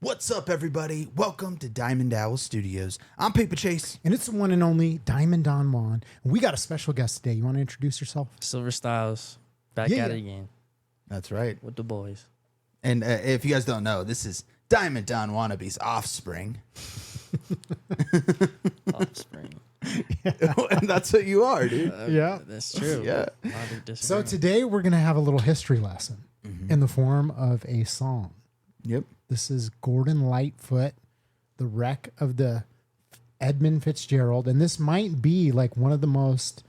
What's up, everybody? Welcome to Diamond Owl Studios. I'm Paper Chase. And it's the one and only Diamond Don Juan. And we got a special guest today. You want to introduce yourself? Silver Styles, back at it again. That's right. With the boys. And if you guys don't know, this is Diamond Don Wannabe's offspring. Offspring. And that's what you are, dude. Yeah. That's true. Yeah. So today we're going to have a little history lesson in the form of a song. Yep. This is Gordon Lightfoot, the wreck of the Edmund Fitzgerald. And this might be like one of the most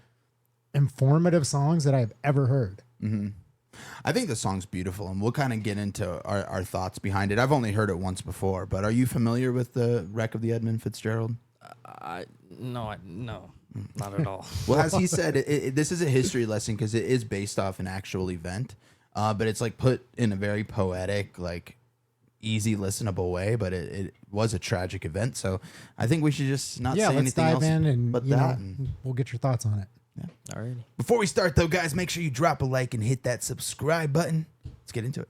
informative songs that I've ever heard. Mm-hmm. I think the song's beautiful, and we'll kind of get into our thoughts behind it. I've only heard it once before, but are you familiar with the wreck of the Edmund Fitzgerald? No, not at all. Well, as he said, this is a history lesson because it is based off an actual event, but it's like put in a very poetic, like easy listenable way, but it was a tragic event. So I think we should just not say anything else but that. And we'll get your thoughts on it. Yeah. Alrighty. Before we start, though, guys, make sure you drop a like and hit that subscribe button. Let's get into it.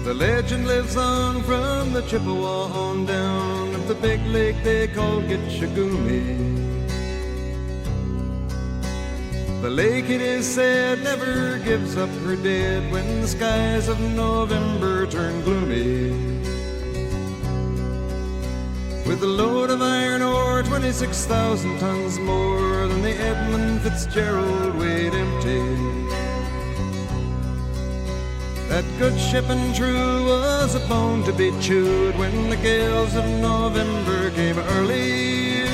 The legend lives on from the Chippewa on down of the big lake they call Gitchagumi. The lake, it is said, never gives up her dead when the skies of November turn gloomy. With a load of iron ore, 26,000 tons more than the Edmund Fitzgerald weighed empty. That good ship and true was a bone to be chewed when the gales of November came early.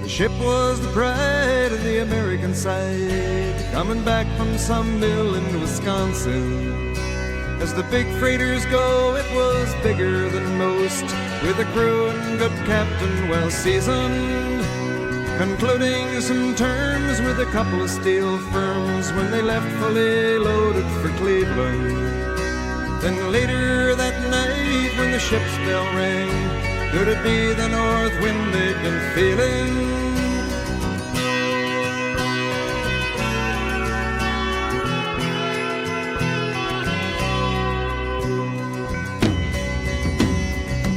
The ship was the pride of the American side, coming back from some mill in Wisconsin. As the big freighters go, it was bigger than most, with a crew and good captain well seasoned, concluding some terms with a couple of steel firms when they left fully loaded for Cleveland. Then later that night when the ship's bell rang, could it be the north wind they'd been feeling?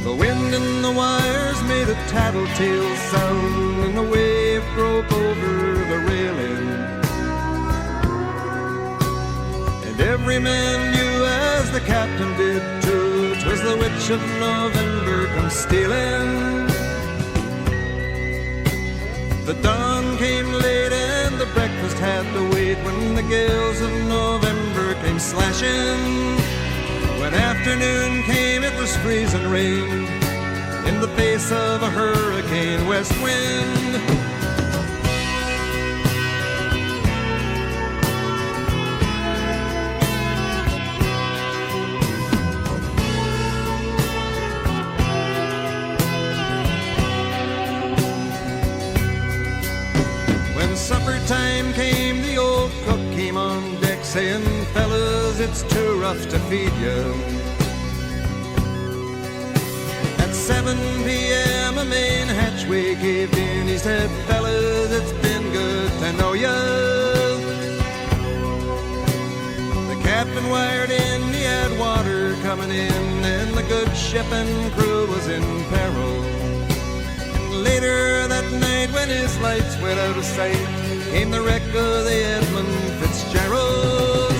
The wind in the wires made a tattletale sound, and the wave broke over the railing. And every man knew, as the captain did too, 'twas the witch of November come stealing. The dawn came late and the breakfast had to wait when the gales of November came slashing. When afternoon came, it was freezing rain in the face of a hurricane west wind. When supper time came, the old cook came on deck saying, "Fellas, it's too rough to feed you." 7 p.m. a main hatchway caved in. He said, "Fellas, it's been good to know ya." The captain wired in, he had water coming in, and the good ship and crew was in peril. And later that night when his lights went out of sight, came the wreck of the Edmund Fitzgerald.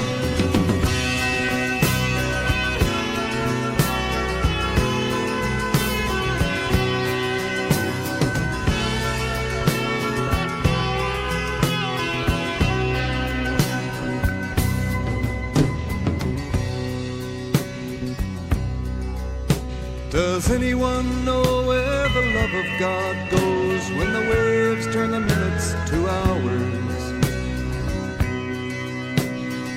Does anyone know where the love of God goes when the waves turn the minutes to hours?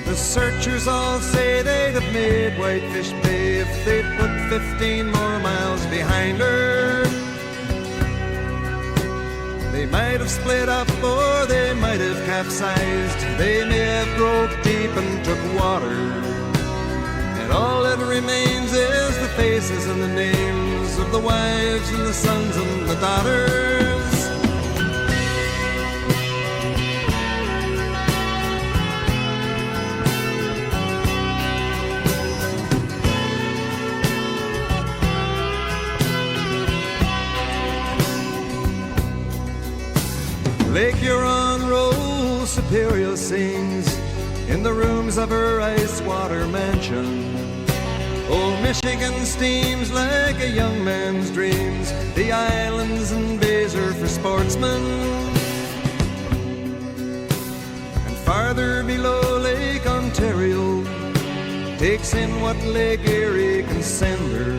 The searchers all say they'd have made Whitefish Bay if they'd put 15 more miles behind her. They might have split up or they might have capsized. They may have broke deep and took water. And all that remains is the faces and the names of the wives and the sons and the daughters. Lake Huron rolls, Superior sings in the rooms of her ice water mansion. Old Michigan steams like a young man's dreams. The islands and bays are for sportsmen. And farther below, Lake Ontario takes in what Lake Erie can send her.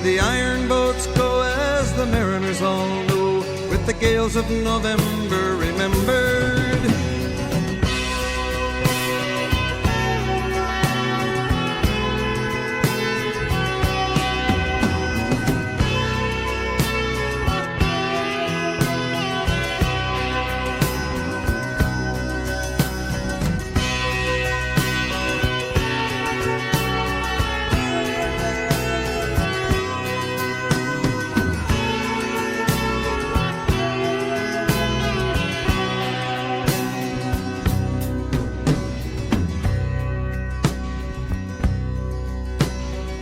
The iron boats go as the mariners all know, with the gales of November remembered.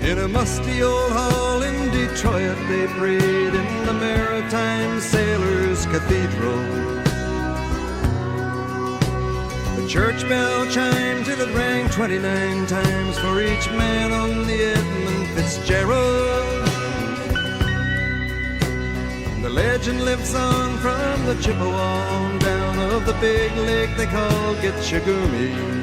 In a musty old hall in Detroit, they prayed in the Maritime Sailors' Cathedral. The church bell chimed till it rang 29 times for each man on the Edmund Fitzgerald. The legend lives on from the Chippewa on down of the big lake they call Gitchagumi.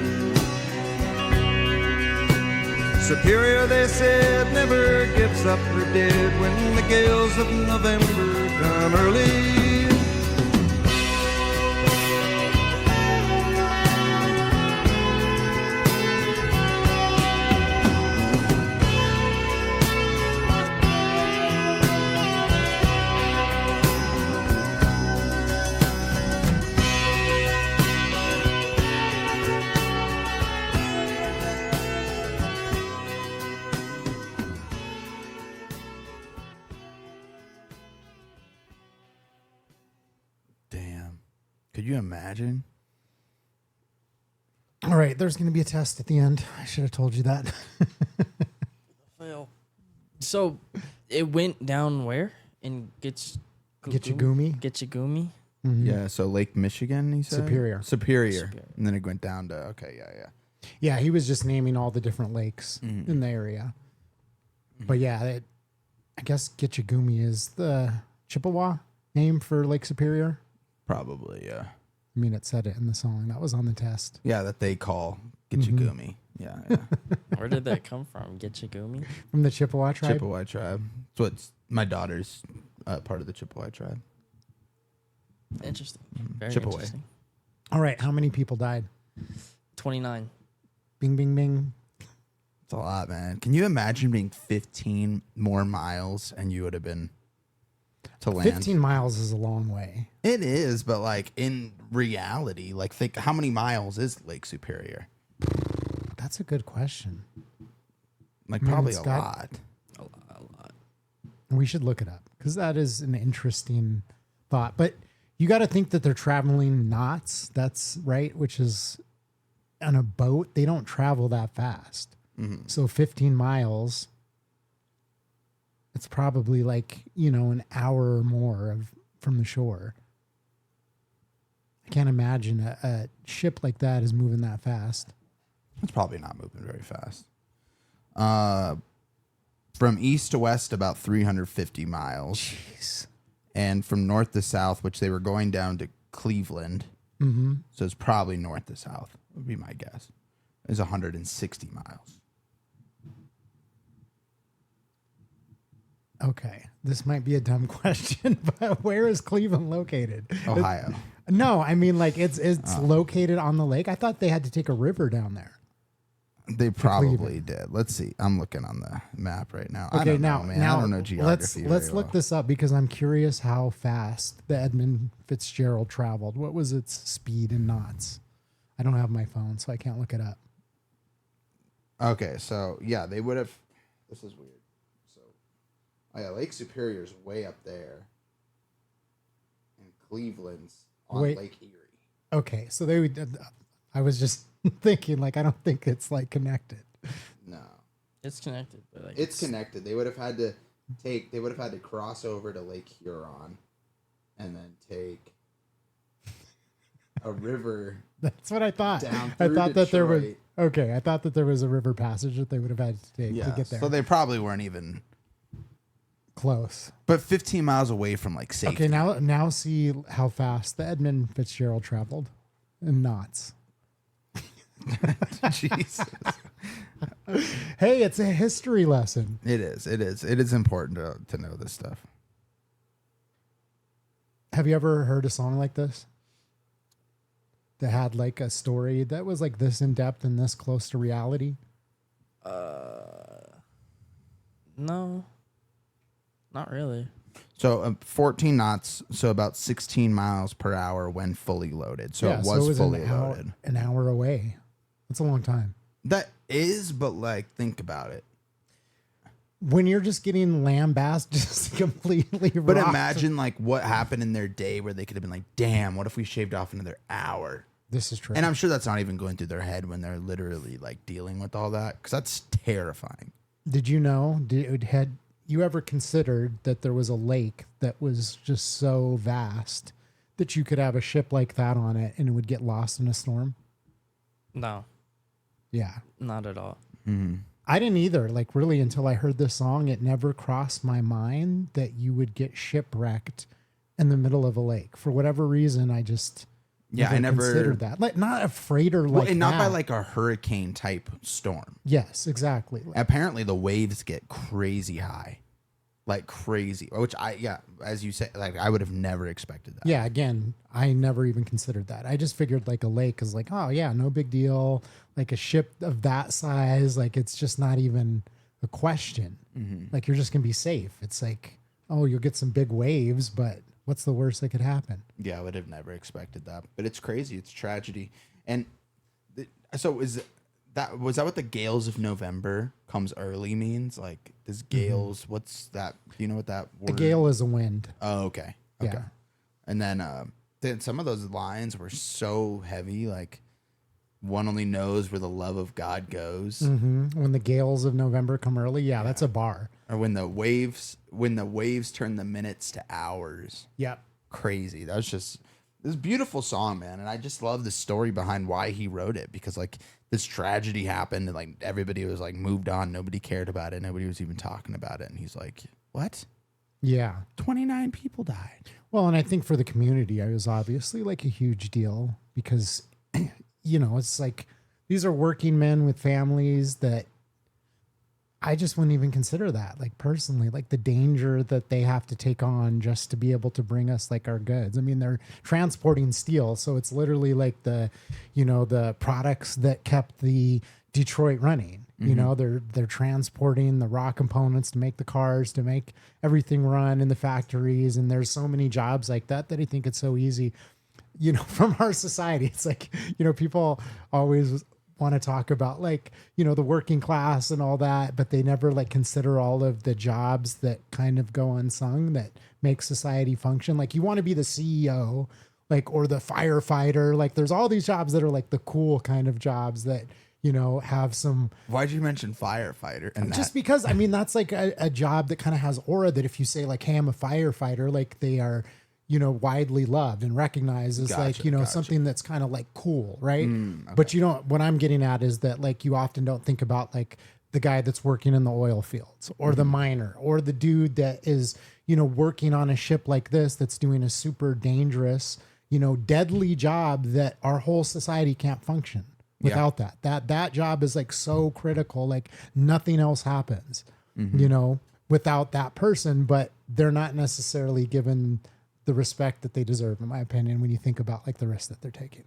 Superior, they said, never gives up her dead when the gales of November come early. Could you imagine? All right, there's going to be a test at the end. I should have told you that. Well, so it went down where? In Gitchagumi. Gitchagumi? Mm-hmm. Yeah, so Lake Michigan, he said? Superior. And then it went down to, okay, yeah. Yeah, he was just naming all the different lakes in the area. But yeah, I guess Gitchagumi is the Chippewa name for Lake Superior. Probably, yeah. I mean, it said it in the song. That was on the test. Yeah, that they call Gitchagumi. Yeah. Where did that come from? Gitchagumi? From the Chippewa tribe? Chippewa tribe. So it's my daughter's part of the Chippewa tribe. Interesting. Very Chippewa. interesting. All right, how many people died? 29. Bing, bing, bing. It's a lot, man. Can you imagine being 15 more miles and you would have been to land? 15 miles is a long way. It is, but like in reality, like think how many miles is Lake Superior? That's a good question. Like I mean, probably it's a got- lot. A lot. We should look it up because that is an interesting thought. But you got to think that they're traveling knots. That's right, which is on a boat. They don't travel that fast. So 15 miles, it's probably like, an hour or more from the shore. I can't imagine a ship like that is moving that fast. It's probably not moving very fast. From east to west, about 350 miles. Jeez. And from north to south, which they were going down to Cleveland. Mm-hmm. So it's probably north to south, would be my guess. Is 160 miles. Okay. This might be a dumb question, but where is Cleveland located? Ohio. No, I mean like it's located on the lake. I thought they had to take a river down there. They probably did. Let's see. I'm looking on the map right now. I Okay, don't now, know, man. now I don't know geography. let's very look well. this up because I'm curious how fast the Edmund Fitzgerald traveled. What was its speed in knots? I don't have my phone, so I can't look it up. Okay, so yeah, they would have. This is weird. So, oh yeah, Lake Superior's way up there, and Cleveland's on Wait. Lake Erie. Okay, so they would. I was just thinking, like, I don't think it's like connected. No, It's connected, but like it's connected. They would have had to take. They would have had to cross over to Lake Huron, and then take a river. That's what I thought. Down I through thought that there was Detroit. okay. I thought that there was a river passage that they would have had to take to get there. So they probably weren't even. Close. But 15 miles away from like safety. Okay, now see how fast the Edmund Fitzgerald traveled in knots. Jesus. Hey, it's a history lesson. It is. It is. It is important to know this stuff. Have you ever heard a song like this? That had like a story that was like this in depth and this close to reality? no, not really. So 14 knots, so about 16 miles per hour when fully loaded. So it was fully loaded. An hour away. That's a long time. That is, but like, think about it. When you're just getting lambasted, just completely But rocked. imagine like what happened in their day where they could have been like, damn, what if we shaved off another hour? This is true. And I'm sure that's not even going through their head when they're literally like dealing with all that, because that's terrifying. Did you know? Had you ever considered that there was a lake that was just so vast that you could have a ship like that on it and it would get lost in a storm? No, Yeah. not at all. I didn't either. Like, really, until I heard this song, it never crossed my mind that you would get shipwrecked in the middle of a lake. For whatever reason, I just I never considered that. Like, not a freighter like well, and not by that. like a hurricane type storm. Yes, exactly. Apparently the waves get crazy high, like crazy, which as you say, like I would have never expected that. Yeah, again, I never even considered that. I just figured like a lake is like, oh yeah, no big deal. Like a ship of that size, like it's just not even a question. Like you're just gonna be safe. It's like, oh, you'll get some big waves, but what's the worst that could happen? Yeah, I would have never expected that. But it's crazy. It's tragedy. And so was that what the gales of November comes early means? Like this gales, what's that? Do you know what that word? A gale is a wind. Oh, okay. Okay. Yeah. And then some of those lines were so heavy, like one only knows where the love of God goes. When the gales of November come early, yeah, that's a bar. Or when the waves turn the minutes to hours. Yep. Crazy. That was just this beautiful song, man. And I just love the story behind why he wrote it, because like this tragedy happened and like everybody was like moved on. Nobody cared about it. Nobody was even talking about it. And he's like, what? Yeah. 29 people died. Well, and I think for the community, it was obviously like a huge deal because, you know, it's like these are working men with families that I just wouldn't even consider that, like personally, like the danger that they have to take on just to be able to bring us like our goods. I mean, they're transporting steel. So it's literally like the products that kept the Detroit running. You know, they're transporting the raw components to make the cars, to make everything run in the factories. And there's so many jobs like that I think it's so easy, you know, from our society. It's like, you know, people always want to talk about like, you know, the working class and all that, but they never like consider all of the jobs that kind of go unsung that make society function. Like you want to be the CEO, like, or the firefighter. Like there's all these jobs that are like the cool kind of jobs that, you know, have some. Why'd you mention firefighter? And just because, I mean, that's like a job that kind of has aura that if you say like, hey, I'm a firefighter, like they are, you know, widely loved and recognized as like, you know, something that's kind of like cool. Right. Okay. But you don't, what I'm getting at is that like, you often don't think about like the guy that's working in the oil fields or the miner or the dude that is, you know, working on a ship like this, that's doing a super dangerous, you know, deadly job that our whole society can't function without that job is like so critical, like nothing else happens, you know, without that person, but they're not necessarily given the respect that they deserve, in my opinion, when you think about like the risk that they're taking.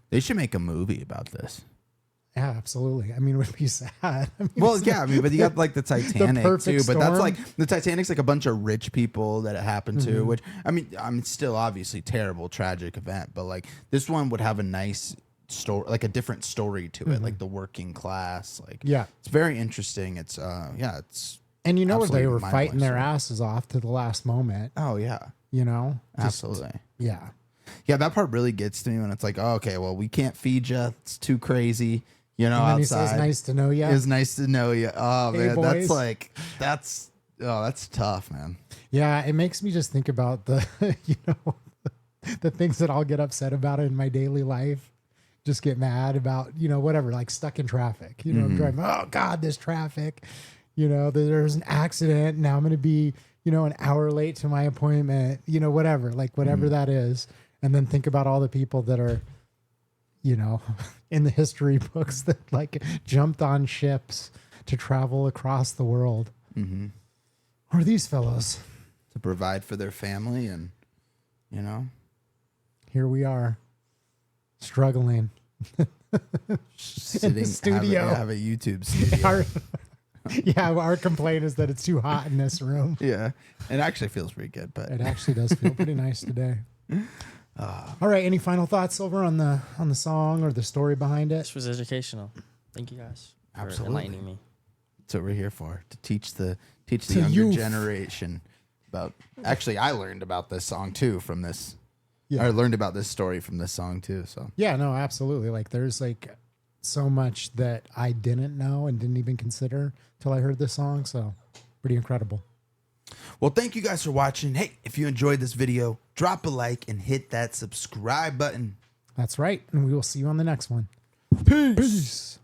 they should make a movie about this. Yeah, absolutely. I mean, it would be sad. I mean, Well, it's yeah, I mean, but you got like the Titanic too, perfect but that's storm. like the Titanic's like a bunch of rich people that it happened to, which I mean, still obviously terrible, tragic event, but like this one would have a nice story, like a different story to it, like the working class, like Yeah. it's very interesting. It's it's And you know where they absolutely were mind-blowing fighting their story. asses off to the last moment, Oh yeah, you know? Just- absolutely. Yeah. Yeah, that part really gets to me when it's like, oh, okay, well, we can't feed you. It's too crazy, you know. And then outside. he says, nice to know you. It was nice to know you. Oh Hey, man, boys. that's tough, man. Yeah, it makes me just think about the, the things that I'll get upset about in my daily life. Just get mad about, whatever, like stuck in traffic. I'm driving, oh God, this traffic. There's an accident. Now I'm going to be, an hour late to my appointment, whatever, like whatever that is. And then think about all the people that are, in the history books that like jumped on ships to travel across the world. Mm-hmm. Who are these fellows? To provide for their family, and Here we are, struggling. sitting studio. have a YouTube studio. Our complaint is that it's too hot in this room. Yeah, it actually feels pretty good, but It actually does feel pretty nice today. All right, any final thoughts, Silver, on the song or the story behind it? This was educational. Thank you guys for Absolutely. enlightening me. that's what we're here for, to teach the To younger youth. generation about. Actually, I learned about this song too from this. Yeah. I learned about this story from this song too. So Yeah, no, absolutely. Like there's like so much that I didn't know and didn't even consider till I heard this song. So pretty incredible. well, thank you guys for watching. Hey, if you enjoyed this video, drop a like and hit that subscribe button. That's right. And we will see you on the next one. Peace. Peace.